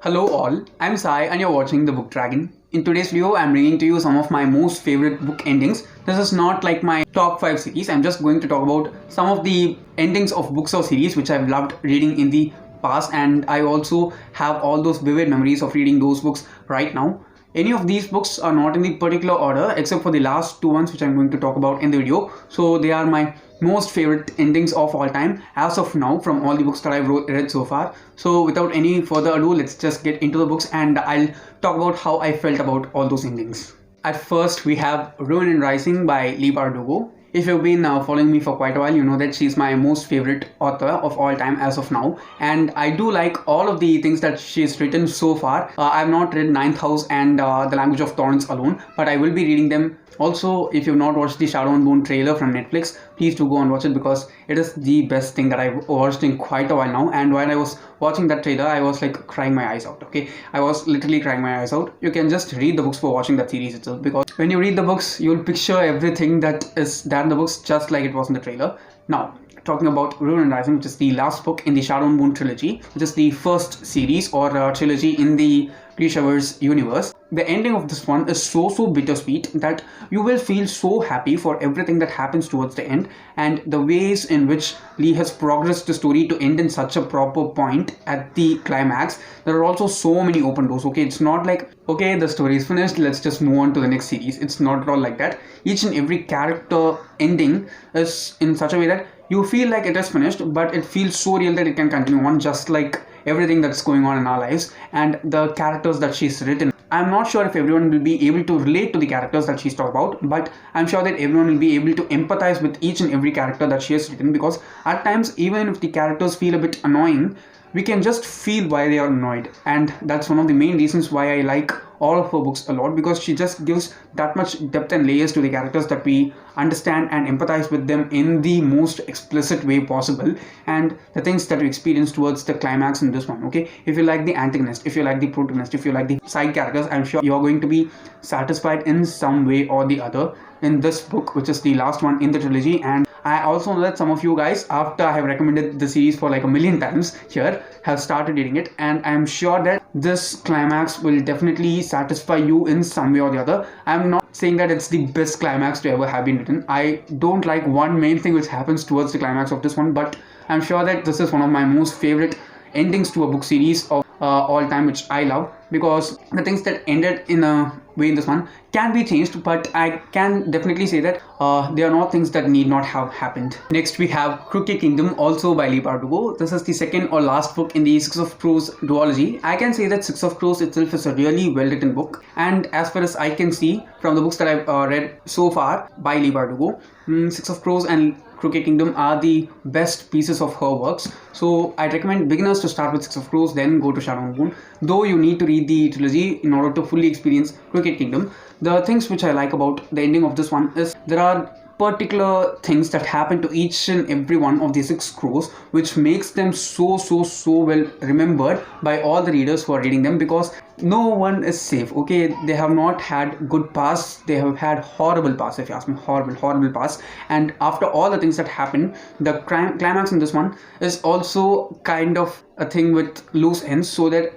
Hello all, I'm Sai and you're watching The Book Dragon. In today's video, I'm bringing to you some of my most favorite book endings. This is not like my top 5 series, I'm just going to talk about some of the endings of books or series which I've loved reading in the past, and I also have all those vivid memories of reading those books right now. Any of these books are not in the particular order except for the last two ones which I'm going to talk about in the video. So they are my most favorite endings of all time as of now from all the books that I've read so far. So without any further ado, let's just get into the books and I'll talk about how I felt about all those endings. At first, we have Ruin and Rising by Leigh Bardugo. If you've been following me for quite a while, you know that she's my most favorite author of all time as of now, and I do like all of the things that she's written so far. I've not read Ninth House and The Language of Thorns alone, but I will be reading them. Also, if you've not watched the Shadow and Bone trailer from Netflix, please do go and watch it because it is the best thing that I've watched in quite a while now. And while I was watching that trailer, I was like crying my eyes out. Okay, I was literally crying my eyes out. You can just read the books for watching that series itself, because when you read the books, you'll picture everything that is there in the books just like it was in the trailer. Now, talking about Ruin and Rising, which is the last book in the Shadow and Bone trilogy, which is the first series or trilogy in the Grishaverse universe. The ending of this one is so bittersweet that you will feel so happy for everything that happens towards the end, and the ways in which Leigh has progressed the story to end in such a proper point at the climax. There are also so many open doors. Okay, it's not like, okay, the story is finished, let's just move on to the next series. It's not at all like that. Each and every character ending is in such a way that you feel like it is finished, but it feels so real that it can continue on, just like everything that's going on in our lives and the characters that she's written. I'm not sure if everyone will be able to relate to the characters that she's talked about, but I'm sure that everyone will be able to empathize with each and every character that she has written, because at times, even if the characters feel a bit annoying, we can just feel why they are annoyed, and that's one of the main reasons why I like all of her books a lot, because she just gives that much depth and layers to the characters that we understand and empathize with them in the most explicit way possible, and the things that we experience towards the climax in this one. Okay, if you like the antagonist, if you like the protagonist, if you like the side characters, I'm sure you're going to be satisfied in some way or the other in this book, which is the last one in the trilogy. And I also know that some of you guys, after I have recommended the series for like a million times here, have started reading it, and I'm sure that this climax will definitely satisfy you in some way or the other. I'm not saying that it's the best climax to ever have been written. I don't like one main thing which happens towards the climax of this one, but I'm sure that this is one of my most favorite endings to a book series of all time, which I love, because the things that ended in a way in this one can be changed, but I can definitely say that they are not things that need not have happened. Next, we have Crooked Kingdom, also by Leigh Bardugo. This is the second or last book in the Six of Crows duology. I can say that Six of Crows itself is a really well written book, and as far as I can see from the books that I've read so far by Leigh Bardugo, Six of Crows and Crooked Kingdom are the best pieces of her works. So I'd recommend beginners to start with Six of Crows, then go to Shadow and Bone, though you need to read the trilogy in order to fully experience Crooked Kingdom. The things which I like about the ending of this one is there are particular things that happen to each and every one of the Six Crows, which makes them so well remembered by all the readers who are reading them, because no one is safe. Okay, they have not had good past, they have had horrible past, if you ask me. Horrible past. And after all the things that happen, the climax in this one is also kind of a thing with loose ends, so that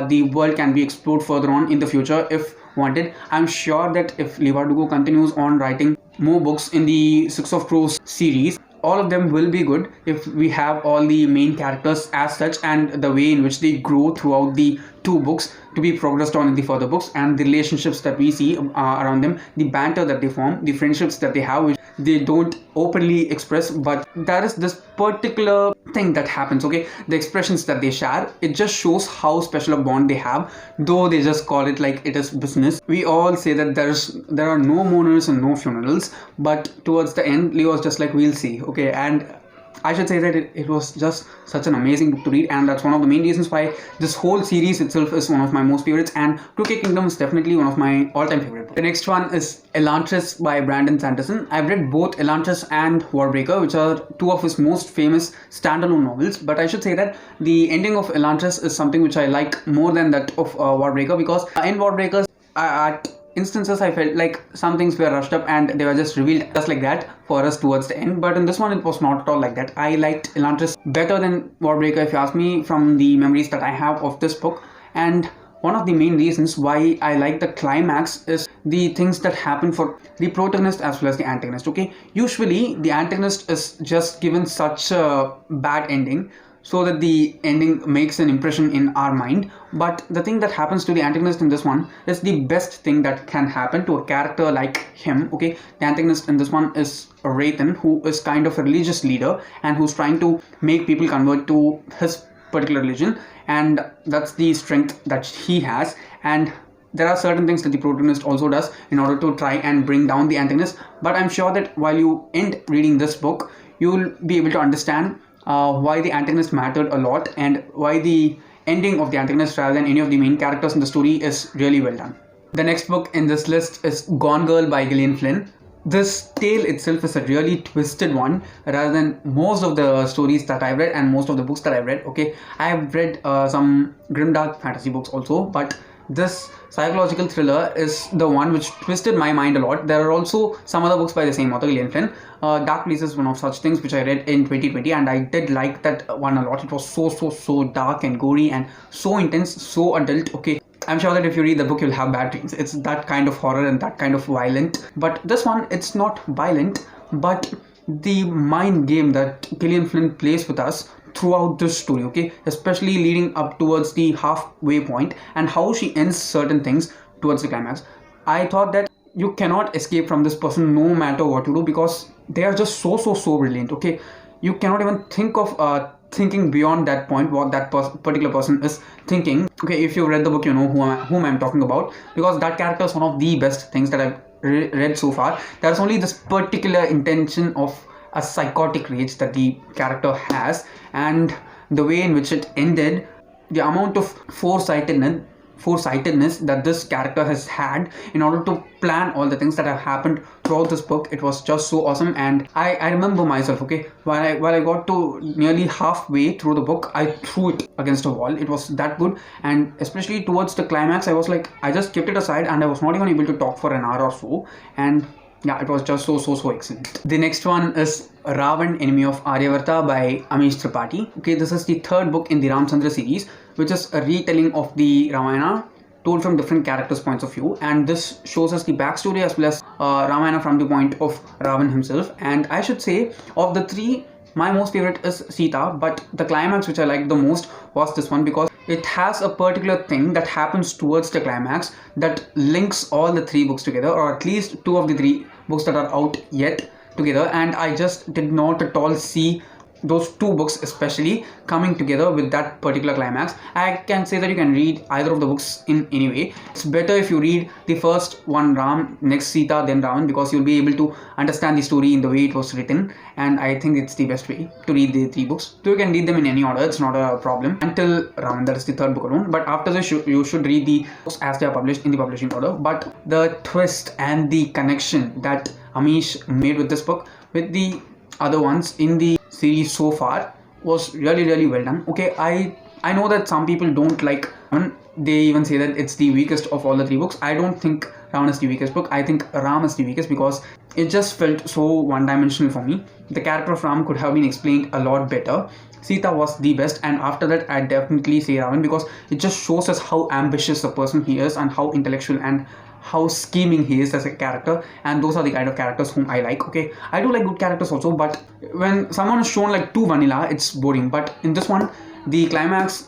the world can be explored further on in the future if wanted. I'm sure that if Leigh Bardugo continues on writing more books in the Six of Crows series, all of them will be good if we have all the main characters as such, and the way in which they grow throughout the two books to be progressed on in the further books, and the relationships that we see around them, the banter that they form, the friendships that they have, which they don't openly express, but there is this particular thing that happens. Okay, the expressions that they share, it just shows how special a bond they have, though they just call it like it is business. We all say that there are no mourners and no funerals, but towards the end, Leigh was just like, we'll see. Okay, and I should say that it was just such an amazing book to read, and that's one of the main reasons why this whole series itself is one of my most favorites, and Crooked Kingdom is definitely one of my all-time favorite books. The next one is Elantris by Brandon Sanderson. I've read both Elantris and Warbreaker, which are two of his most famous standalone novels, but I should say that the ending of Elantris is something which I like more than that of Warbreaker, because in Warbreakers, at instances I felt like some things were rushed up and they were just revealed just like that for us towards the end, but in this one it was not at all like that. I liked Elantris better than Warbreaker, if you ask me, from the memories that I have of this book. And one of the main reasons why I like the climax is the things that happen for the protagonist as well as the antagonist. Okay, usually the antagonist is just given such a bad ending so that the ending makes an impression in our mind, but the thing that happens to the antagonist in this one is the best thing that can happen to a character like him. Okay, the antagonist in this one is Raavan, who is kind of a religious leader and who's trying to make people convert to his particular religion, and that's the strength that he has. And there are certain things that the protagonist also does in order to try and bring down the antagonist, but I'm sure that while you end reading this book, you'll be able to understand why the antagonist mattered a lot and why the ending of the antagonist rather than any of the main characters in the story is really well done. The next book in this list is Gone Girl by Gillian Flynn. This tale itself is a really twisted one rather than most of the stories that I've read and most of the books that I've read. Okay, I have read some grimdark fantasy books also, but this psychological thriller is the one which twisted my mind a lot. There are also some other books by the same author, Gillian Flynn. Dark Places is one of such things which I read in 2020, and I did like that one a lot. It was so dark and gory and so intense, so adult. Okay, I'm sure that if you read the book, you'll have bad dreams. It's that kind of horror and that kind of violent. But this one, it's not violent, but the mind game that Gillian Flynn plays with us throughout this story, okay, especially leading up towards the halfway point and how she ends certain things towards the climax. I thought that you cannot escape from this person no matter what you do, because they are just so brilliant. Okay, you cannot even think of thinking beyond that point what that particular person is thinking. Okay, if you read the book, you know whom I'm talking about, because that character is one of the best things that I've read so far. There's only this particular intention of a psychotic rage that the character has, and the way in which it ended, the amount of foresightedness that this character has had in order to plan all the things that have happened throughout this book, it was just so awesome. And I remember myself, okay, while I got to nearly halfway through the book, I threw it against a wall. It was that good, and especially towards the climax, I was like, I just kept it aside and I was not even able to talk for an hour or so. And yeah, it was just so excellent. The next one is Raavan, Enemy of Aryavarta by Amish Tripathi. Okay, this is the third book in the Ramchandra series, which is a retelling of the Ramayana told from different characters' points of view, and this shows us the backstory as well as Ramayana from the point of Raavan himself. And I should say, of the three, my most favorite is Sita, but the climax which I liked the most was this one, because it has a particular thing that happens towards the climax that links all the three books together, or at least two of the three books that are out yet together, and I just did not at all see those two books especially coming together with that particular climax. I can say that you can read either of the books in any way. It's better if you read the first one, Ram, next Sita, then Ravan, because you'll be able to understand the story in the way it was written, and I think it's the best way to read the three books. So you can read them in any order, it's not a problem, until Ravan, that is the third book alone. But after this, you should read the books as they are published in the publishing order. But the twist and the connection that Amish made with this book with the other ones in the series so far was really well done. Okay, I know that some people don't like Ravan. They even say that it's the weakest of all the three books. I don't think Ravan is the weakest book. I think Ram is the weakest, because it just felt so one-dimensional for me. The character of Ram could have been explained a lot better. Sita was the best, and after that I definitely say Ravan, because it just shows us how ambitious a person he is and how intellectual and how scheming he is as a character, and those are the kind of characters whom I like. Okay, I do like good characters also, but when someone is shown like too vanilla, it's boring. But in this one, the climax,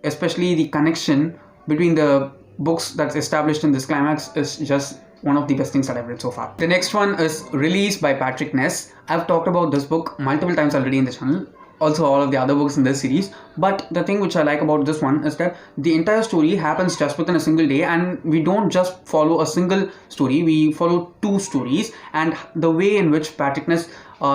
especially the connection between the books that's established in this climax is just one of the best things that I've read so far. The next one is Release by Patrick Ness. I've talked about this book multiple times already in the channel, also all of the other books in this series, but the thing which I like about this one is that the entire story happens just within a single day, and we don't just follow a single story, we follow two stories. And the way in which Patrick Ness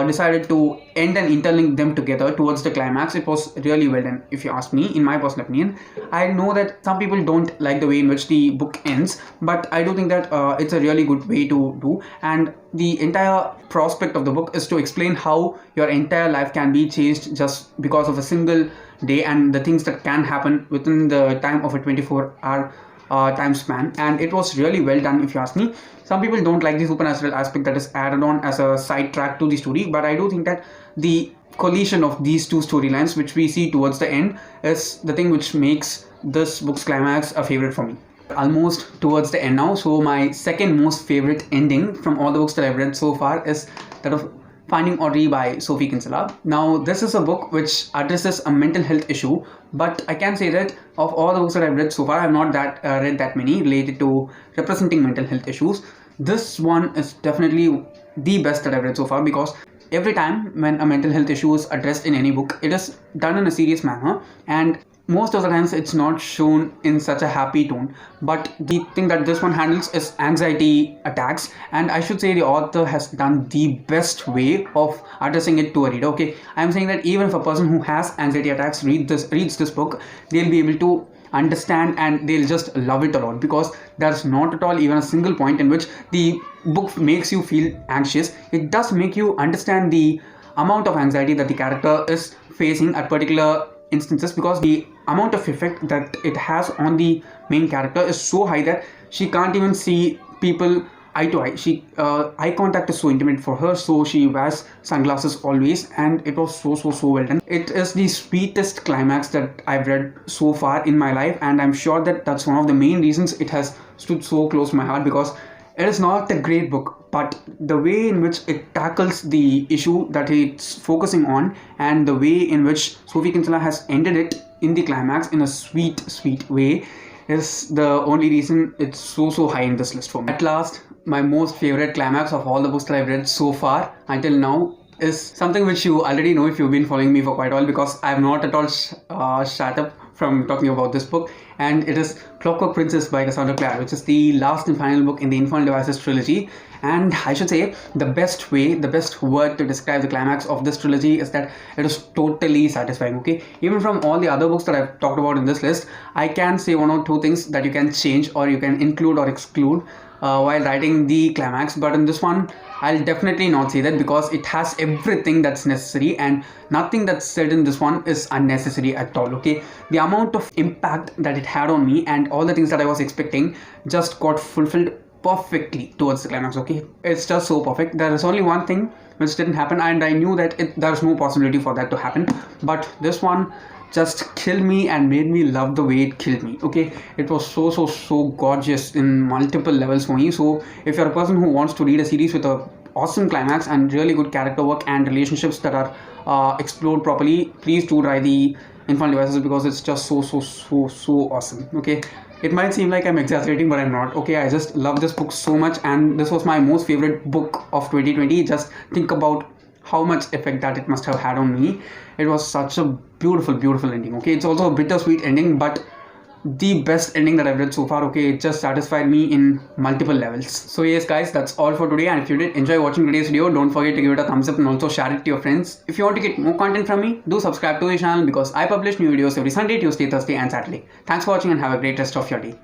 decided to end and interlink them together towards the climax, it was really well done, if you ask me, in my personal opinion. I know that some people don't like the way in which the book ends, but I do think that it's a really good way to do, and the entire prospect of the book is to explain how your entire life can be changed just because of a single day, and the things that can happen within the time of a 24-hour time span. And it was really well done, if you ask me. Some people don't like the supernatural aspect that is added on as a side track to the story, but I do think that the collision of these two storylines which we see towards the end is the thing which makes this book's climax a favorite for me. Almost towards the end now, so my second most favorite ending from all the books that I've read so far is that of Finding Audrey by Sophie Kinsella. Now, this is a book which addresses a mental health issue, but I can say that of all the books that I've read so far, I have not read that many related to representing mental health issues. This one is definitely the best that I've read so far, because every time when a mental health issue is addressed in any book, it is done in a serious manner, and most of the times it's not shown in such a happy tone. But the thing that this one handles is anxiety attacks, and I should say the author has done the best way of addressing it to a reader. Okay, I'm saying that even if a person who has anxiety attacks reads this book, they'll be able to understand and they'll just love it a lot, because there's not at all even a single point in which the book makes you feel anxious. It does make you understand the amount of anxiety that the character is facing at particular instances, because the amount of effect that it has on the main character is so high that she can't even see people eye to eye. Eye contact is so intimate for her, so she wears sunglasses always, and it was so well done. It is the sweetest climax that I've read so far in my life, and I'm sure that that's one of the main reasons it has stood so close to my heart, because it is not a great book, but the way in which it tackles the issue that it's focusing on, and the way in which Sophie Kinsella has ended it in the climax in a sweet way, is the only reason it's so high in this list for me. At last, my most favorite climax of all the books that I've read so far until now is something which you already know if you've been following me for quite a while, because I have not at all shut up from talking about this book, and it is Clockwork Princess by Cassandra Clare, which is the last and final book in the Infernal Devices trilogy. And I should say the best word to describe the climax of this trilogy is that it is totally satisfying. Okay, even from all the other books that I've talked about in this list, I can say one or two things that you can change or you can include or exclude while writing the climax, but in this one I'll definitely not say that, because it has everything that's necessary, and nothing that's said in this one is unnecessary at all. Okay, the amount of impact that it had on me and all the things that I was expecting just got fulfilled perfectly towards the climax. Okay, it's just so perfect. There is only one thing which didn't happen, and I knew that there's no possibility for that to happen, but this one just killed me and made me love the way it killed me. Okay, it was so gorgeous in multiple levels for me. So if you're a person who wants to read a series with a awesome climax and really good character work and relationships that are explored properly, please do try the Infernal Devices, because it's just so awesome. Okay, it might seem like I'm exaggerating, but I'm not. Okay, I just love this book so much, and this was my most favorite book of 2020. Just think about how much effect that it must have had on me. It was such a beautiful ending. Okay, it's also a bittersweet ending, but the best ending that I've read so far. Okay, it just satisfied me in multiple levels. So yes guys, that's all for today, and if you did enjoy watching today's video, don't forget to give it a thumbs up and also share it to your friends. If you want to get more content from me, do subscribe to the channel, because I publish new videos every Sunday, Tuesday, Thursday and Saturday. Thanks for watching and have a great rest of your day.